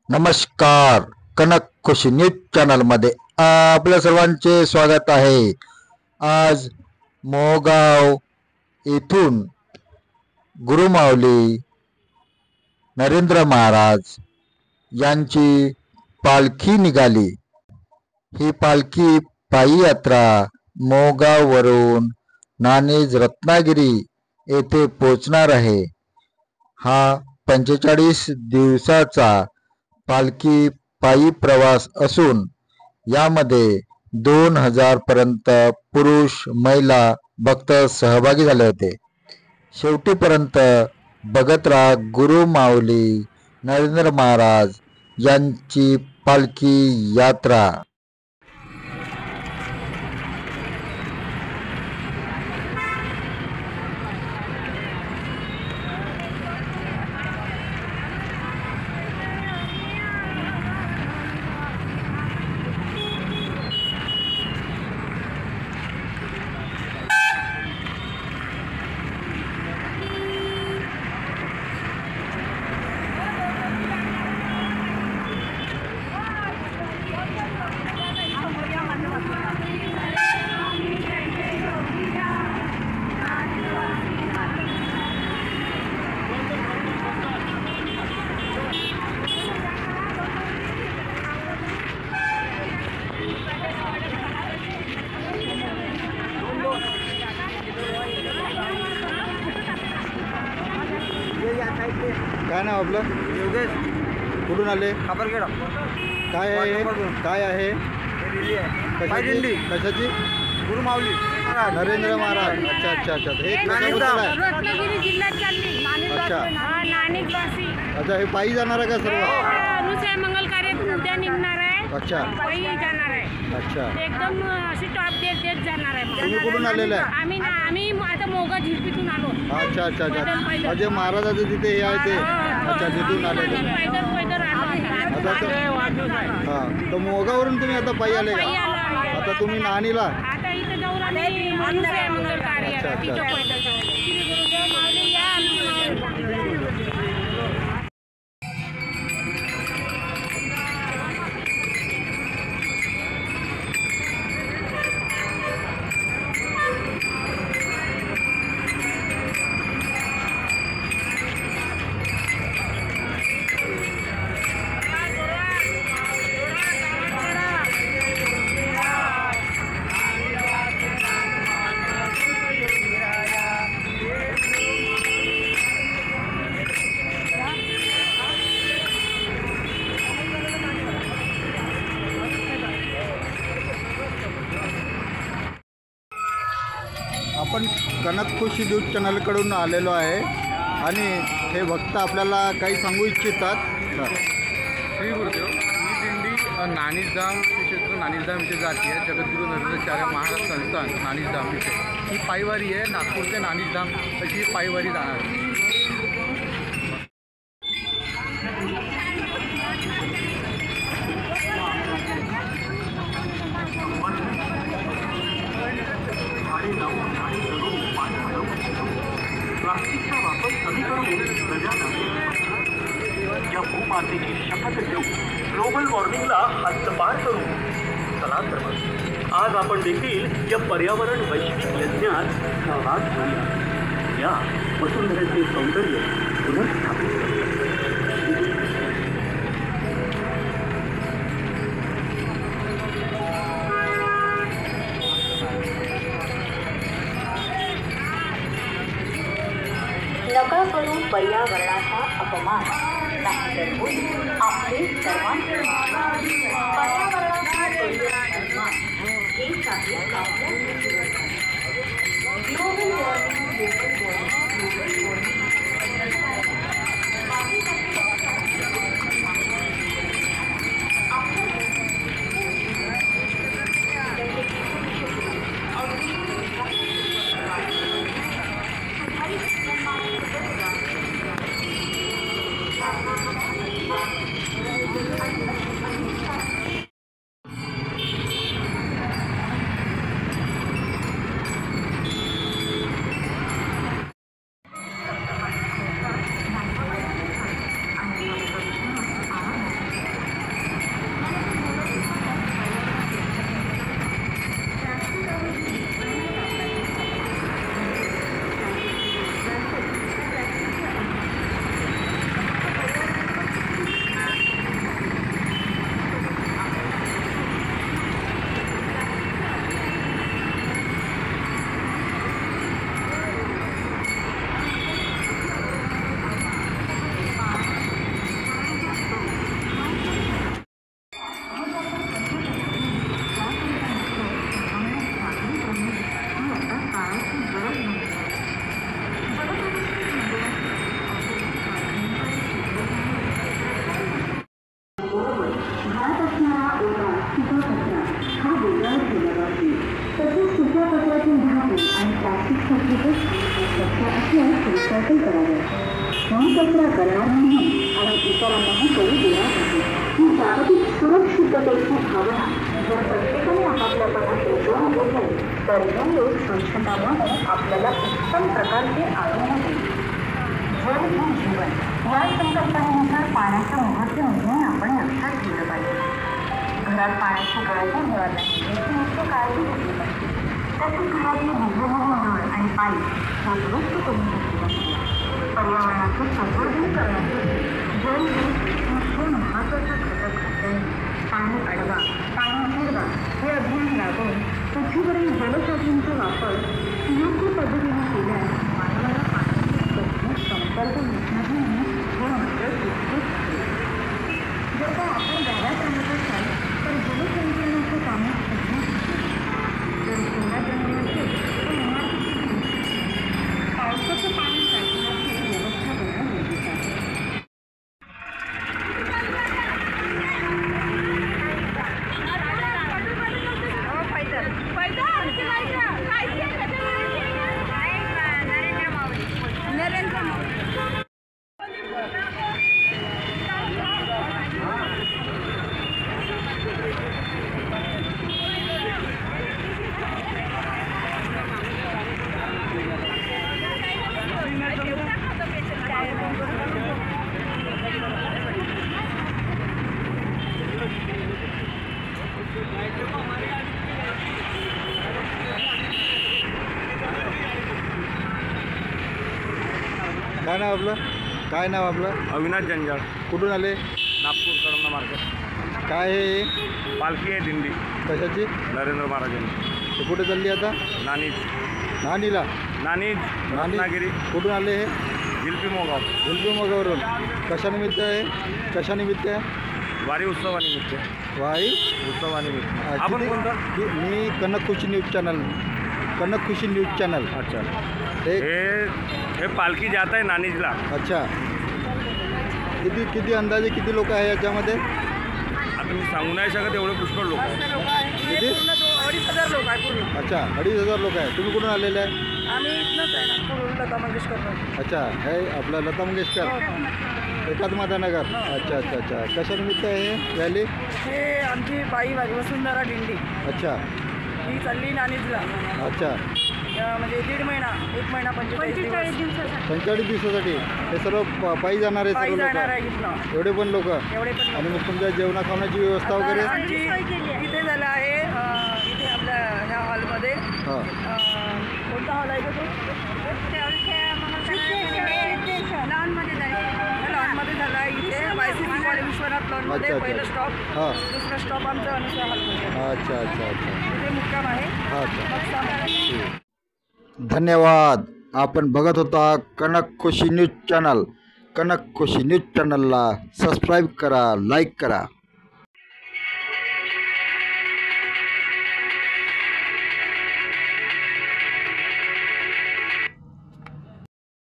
नमस्कार. कनक खुशी न्यूज चॅनलमध्ये आपल्या सर्वांचे स्वागत आहे. आज मोगाव येथून गुरुमाऊली नरेंद्र महाराज यांची पालखी निघाली. ही पालखी पायी यात्रा मोगाववरून नाणेज रत्नागिरी येथे पोचणार आहे. हा 45 दिवसाचा पालखी पायी प्रवास असून यामध्ये 2000 पर्यंत पुरुष महिला भक्त सहभागी झाले होते. शेवटीपर्यंत बघत राहा गुरु माऊली नरेंद्र महाराज यांची पालखी यात्रा. काय नाव आपलं? योगेश. कुठून आले? खापरखेडा. काय आहे? काय आहे? दिंडी कशाची? गुरु माऊली नरेंद्र महाराज. अच्छा अच्छा अच्छा. हे कशाबद्दल आहे? रत्नागिरी जिल्ह्यात चालली. अच्छा नाणिकवासी अच्छा. हे पायी जाणार आहे का सर्व? अनुसय मंगल कार्य उद्या निघणार आहे. अच्छा पायी जाणार आहे. अच्छा. एकदम अशी टॉप देत जाणार आहे. तुम्ही कुठून आलेले आहे? आम्ही आता मोगा झिरपीतून आलो. अच्छा अच्छा अच्छा. म्हणजे महाराजाचं तिथे हे आहे ते. अच्छा तिथून आलेले. पैदल आलो आता. हां. तर मोगावरून तुम्ही आता पायी आले पायी का? आलो. आता तुम्ही नाणीला? आता इथं जाऊन आम्ही अनुसय मंगल कार्य अच्छा, अच्छा. तिथं पैदल जाऊ. श्री गुरुदेव माऊली या आमची. आपण कनक खुशी न्यूज चॅनलकडून आलेलो आहे आणि हे भक्त आपल्याला काही सांगू इच्छितात. श्री गुरुदेव. ही दिंडी नाणीधाम क्षेत्र नाणीधाम इथे जाते आहे. जगद्गुरू नरेंद्राचार्य महाराज संस्थान नाणीधाम इथे ही पायवारी आहे. नागपूर ते नाणीधाम अशी ही पायवारी जाणार आहे. प्लास्टिकचा वापर कमी करून या भूमातेची शपथ घेऊ. ग्लोबल वॉर्मिंगला हद्दपार करू. चला तर मग आज आपण देखील या पर्यावरण वैश्विक यज्ञात सहभाग घेऊया. या वसुंधरेचे सौंदर्य पुनर्स्थापित करू. नका करू पर्यावरणाचा अपमान. नाही तर होईल आपले सर्वांचे पर्यावरणाचा करूया सन्मान. हेच आहे आपल्या ग्लोबल वॉर्मिंग. पिशव्या कचऱ्यातून धातू आणि प्लास्टिक सारखी वस्तू स्वच्छ असल्यास रिसायकल कराव्या. घनकचरा करणार नाही आणि इतरांनाही करू देणार नाही. ही जागतिक सुरक्षिततेची भावना जर प्रत्येकाने आपापल्या पणात रुजवून घेतली तर हे स्वच्छतामुळे आपल्याला उत्तम प्रकारचे आरोग्य देईल. जल हे जीवन या संकल्पनेनुसार पाण्याचं महत्त्व नेहमी आपण लक्षात ठेवलं पाहिजे. घरात पाण्याची गळती होणार नाही याची मुख्य काळजी घेतली पाहिजे. तसेच घरातली भिजलेली नळ आणि पाईप हे दुरुस्त करून घेतली पाहिजे. पर्यावरणाचं संवर्धन करण्यासाठी जल हे मुख्य महत्त्वाचा घटक असल्याने पाणी अडवा पाणी फिरवा हे अभियान राबवून पृथ्वीवरील जलसाठ्यांचा वापर योग्य पद्धतीने केल्यास मानवाला पाण्याची संपर्क मिळणार नाही हे मात्र तितकेच आहे. जर का आपण दारात आणत असाल तर जलसंचयनाचं काम जर शहरात जमले असेल तर इमारतीची पावसाचं पाणी साठवण्याची व्यवस्था करणं गरजेचं आहे. काय नाव आपलं? काय नाव आपलं? अविनाश जंजाळ, कुठून आले? नागपूर कडमना मार्केट. काय हे पालखी आहे दिंडी कशाची? नरेंद्र महाराजांची. ते कुठे चालली आता? नानीज नानीला. नानीज रत्नागिरी. कुठून आले हे? जिलपी मोगाव. झुलपीमोगावरून. कशानिमित्त आहे? कशानिमित्त आहे? वारी उत्सवानिमित्त. वाई उत्सवानिमित्त. आपण कोणतं? मी कनक खुशी न्यूज चॅनल. कनक खुशी न्यूज चॅनल. अच्छा. हे हे पालखी जात आहे नानीजला. अच्छा. किती अंदाजे किती लोक आहे याच्यामध्ये? आता मी सांगू नाही शकत, एवढे पुष्कळ लोक आहेत. किती? 2,500 लोक आहे पूर्ण. अच्छा, 2,500 लोक आहे. तुम्ही कुठून आलेले आहे? आम्ही इथनंच आहे नागपूर लता मंगेशकर. अच्छा, हे आपला लता मंगेशकर एकात्मता नगर. अच्छा अच्छा अच्छा. कशानिमित्त आहे हे रॅली? हे आमची पायी वारी वसुंधरा दिंडी अच्छा ही चालली नानीजला. अच्छा. म्हणजे 1.5 महिना 1 महिना 45 दिवस 45 दिवसासाठी हे सर्व पायी जाणार आहे पायी सर्व जाणार लोक? आहे इथनं एवढे पण लोक? एवढे पण. आणि मग तुमच्या जेवणा खाण्याची व्यवस्था वगैरे? आमची इथे झालं आहे इथे आपल्या ह्या हॉलमध्ये. हां. कोणता हॉल आहे तो? लॉनमध्ये झाला आहे इथे YCC कॉलेज विश्वनाथ लॉनमध्ये. अच्छा, पहिलं अच्छा. स्टॉप. हां. दुसरा स्टॉप आमचं अनुसया हॉलमध्ये. अच्छा अच्छा अच्छा. तिथे मुक्काम आहे. अच्छा. मग सामान. धन्यवाद. आपण बघत होता कनक खुशी न्यूज चॅनल. कनक खुशी न्यूज चॅनलला सबस्क्राईब करा, लाईक करा.